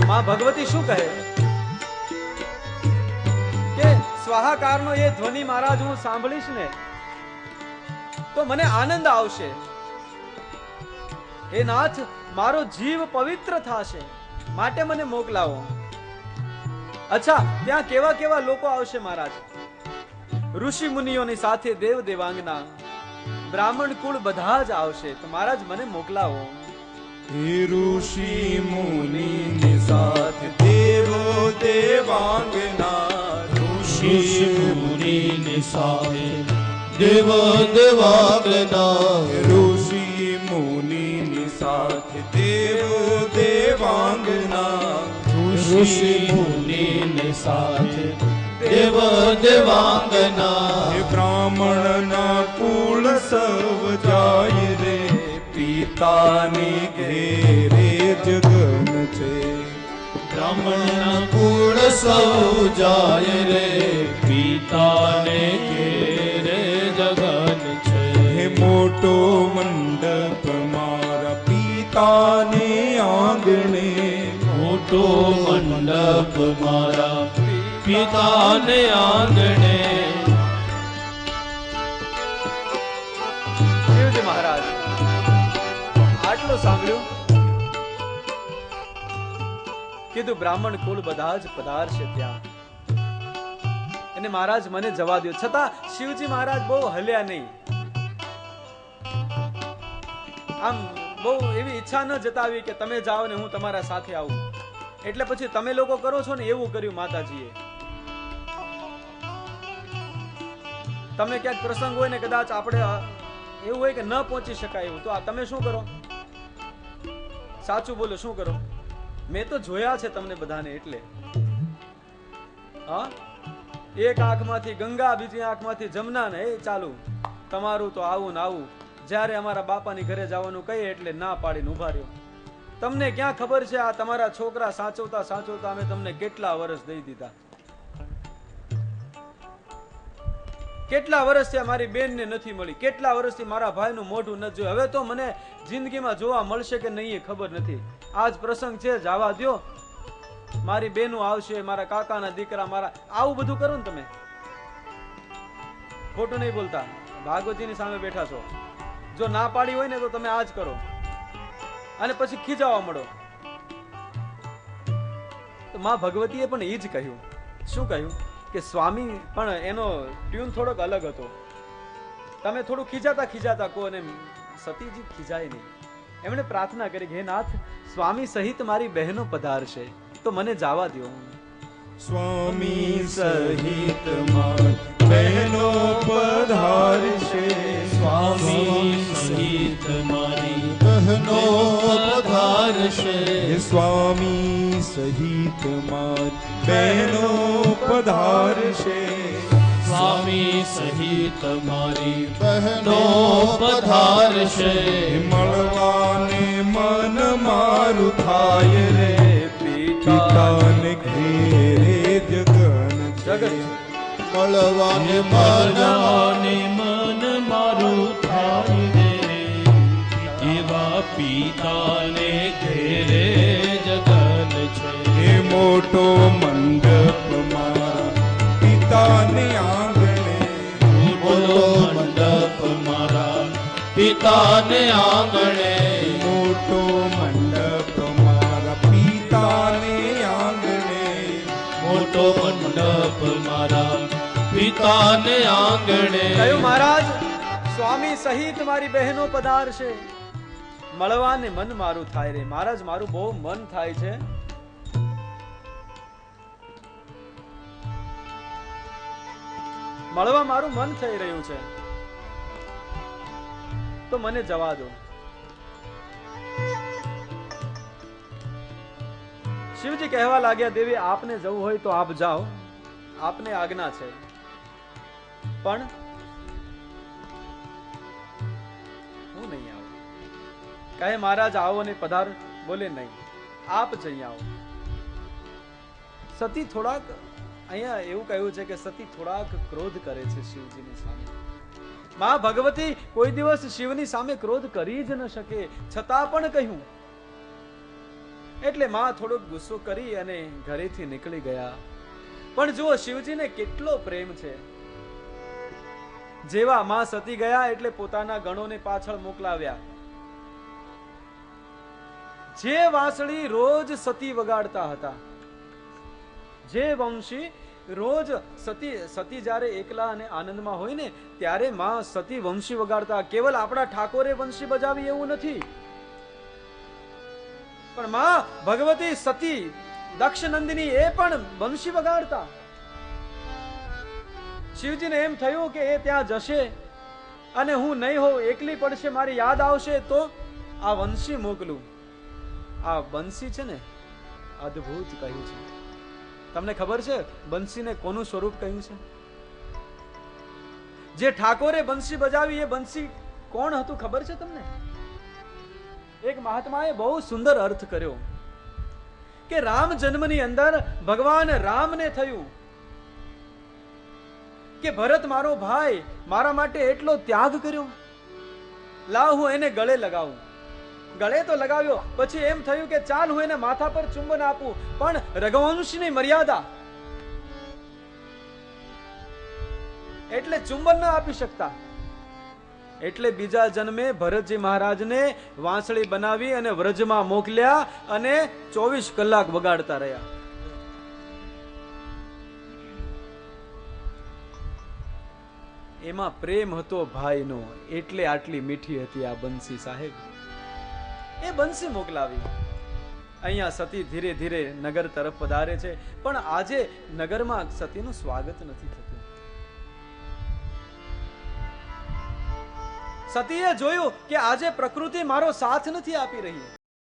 માં ભગવતી શું કહે કે સ્વાહાકારનો એ ધ્વનિ મહારાજ હું સાંભળીશ ને તો મને આનંદ આવશે. હે નાથ, મારો જીવ પવિત્ર થશે, માટે મને મોકલાવો. અચ્છા, ત્યાં કેવા કેવા લોકો આવશે મહારાજ? ઋષિ મુનિઓની સાથે દેવ દેવાંગના બ્રાહ્મણ કુળ બધા જ આવશે. તો મહારાજ મને મોકલાવો. ઋષિ મુનિ સાથે દેવો દેવાંગના, ઋષિ મુનિ સાથે દેવ દેવાંગના, ઋષિ મુનિ સાથે દેવ દેવાંગના, ઋષિ મુનિ સાથે દેવ દેવાંગના. બ્રાહ્મણના કુળ સવ જાય રે, પિતાની ઘેરે જગન છે. બ્રાહ્મણ કુળ સૌ જાય રે, પિતાને ઘેરે જગન છે. હે મોટો મંડપ મારા પિતાને આંગણે, મોટો મંડપ મારા પિતાને આંગણે. શિવજી મહારાજ આટલું સાંભળ્યું, કીધું બ્રાહ્મણ કુળ બધા જ પધારશે ત્યાં. અને મહારાજ મને જવા દો. છતાં શિવજી મહારાજ બહુ હલ્યા નહીં. આમ બહુ એવી ઈચ્છા ન જતાવી કે તમે જાઓ ને હું તમારા સાથે આવું. એટલે પછી તમે લોકો કરો છો ને એવું કર્યું માતાજીએ. તમે ક્યાંક પ્રસંગ હોય ને કદાચ આપણે એવું હોય કે ન પહોંચી શકાય એવું, તો આ તમે શું કરો? સાચું બોલો, શું કરો? મેં તો જોયા છે તમને બધાને. એટલે હા, એક આંખમાંથી ગંગા, બીજી આંખમાંથી જમના ને એ ચાલુ. તમારું તો આવું ને આવું. જ્યારે અમારા બાપાની ઘરે જવાનું કહીએ એટલે ના પાડીને ઉભા રહ્યો. તમને ક્યાં ખબર છે આ તમારા છોકરા સાચવતા સાચવતા અમે તમને કેટલા વર્ષ દઈ દીધા. કેટલા વર્ષથી મારી બેનને નથી મળી, કેટલા વર્ષથી મારા ભાઈનું મોઢું નથી જોયું. હવે તો મને જિંદગીમાં જોવા મળશે કે નહીં એ ખબર નથી. આજ પ્રસંગ છે, જવા દ્યો. મારી બેનું આવશે, મારા કાકાના દીકરા, મારા આવું બધું કરો ને તમે. ખોટું નહીં બોલતા, ભાગવતીની સામે બેઠા છો. જો ના પાડી હોય ને તો તમે આજ કરો અને પછી ખીજાવા મળો. તો માં ભગવતીએ પણ એ જ કહ્યું. શું કહ્યું? કે સ્વામી પણ એનો ટ્યુન થોડોક અલગ હતો. તમે થોડું ખીજાતા ખીજાતા કહો અને સતીજી ખીજાય નહીં. એમણે પ્રાર્થના કરી, હે નાથ, સ્વામી સહિત મારી બહેનો પધારશે તો મને જવા દો. સ્વામી સહિત મારી બહેનો પધારશે, સ્વામી સહિત મારી બહેનો પધારશે, સ્વામી સહિત મારી બહેનો પધારશે, સ્વામી સહિત મારી બહેનો પધારશે. મળવાને મન મારું થાય રે, પિતાને ઘેરે જગન છે. મળવાને મન મારું થાય રે, એવા પિતાને ઘેરે જગન છે. હે મોટો મંડપ મારા પિતાને આંગણે, મોટો મંડપ મારા પિતાને આંગણે, મોટો મંડપ મારા પિતાને આંગણે, મોટો મંડપ મારા પિતાને આંગણે. કહ્યું મહારાજ, સ્વામી સહિત મારી બહેનો પધારશે. મળવાને મન મારું થાય રે. મહારાજ મારું બહુ મન થાય છે. મળવા મારું મન થઈ રહ્યું છે, તો મને જવા દો. શિવજી કહેવા લાગ્યા, દેવી આપને જવું હોય તો આપ જાઓ, આપને આજ્ઞા છે. પણ હું નહીં આવું. કહે મહારાજ આવો ને પધાર. બોલે નહીં, આપ જઈ આવો. સતી થોડાક અહીંયા એવું કહ્યું છે કે સતી થોડાક ક્રોધ કરે છે શિવજીની સામે. માં ભગવતી કોઈ દિવસ શિવની સામે ક્રોધ કરી જ ન શકે, છતાં પણ કહ્યું એટલે માં થોડોક ગુસ્સો કરી અને ઘરેથી નીકળી ગયા. પણ જુઓ શિવજીને કેટલો પ્રેમ છે. જેવા માં સતી ગયા એટલે પોતાના ગણોને પાછળ મોકલાવ્યા. જે વાંસળી રોજ સતી વગાડતા હતા, જે વંશી રોજ સતી જ્યારે એકલા અને આનંદમાં હોય ને ત્યારે માં સતી વંશી વગાડતા. કેવલ આપણા ઠાકોરે વંશી બજાવી એવું નથી, પણ માં ભગવતી સતી દક્ષ નંદિની એ પણ વંશી વગાડતા. શિવજીને એમ થયું કે એ ત્યાં જશે અને હું નહીં હોઉં, એકલી પડશે, મારી યાદ આવશે તો આ વંશી મોકલું. આ બંસી છે ને અદ્ભુત કહ્યું છે. તમને ખબર છે બંસીને કોનું સ્વરૂપ કહ્યું છે? જે ઠાકોરે બંસી બજાવી એ બંસી કોણ હતું ખબર છે તમને? એક મહાત્માએ બહુ સુંદર અર્થ કર્યો કે રામ જન્મની અંદર ભગવાન રામને થયું કે ભરત મારો ભાઈ મારા માટે એટલો ત્યાગ કર્યો, લાવ હું એને ગળે લગાવું. ગળે તો લગાવ્યો, પછી એમ થયું કે ચાલ હું એને માથા પર ચુંબન આપું, પણ રઘુવંશીની મર્યાદા એટલે ચુંબન ન આપી શકતા. એટલે બીજા જન્મે ભરતજી મહારાજને વાંસળી બનાવી અને વ્રજમાં મોકલ્યા અને 24 કલાક વગાડતા રહ્યા. એમાં પ્રેમ હતો ભાઈનો, એટલે આટલી મીઠી હતી આ બંસી સાહેબ. એ બંસી મોકલાવી. અહીંયા સતી ધીરે ધીરે નગર તરફ પધારે છે, પણ આજે નગરમાં સતીનું સ્વાગત નથી થતું. સતીએ જોયું કે આજે પ્રકૃતિ મારો સાથ નથી આપી રહી.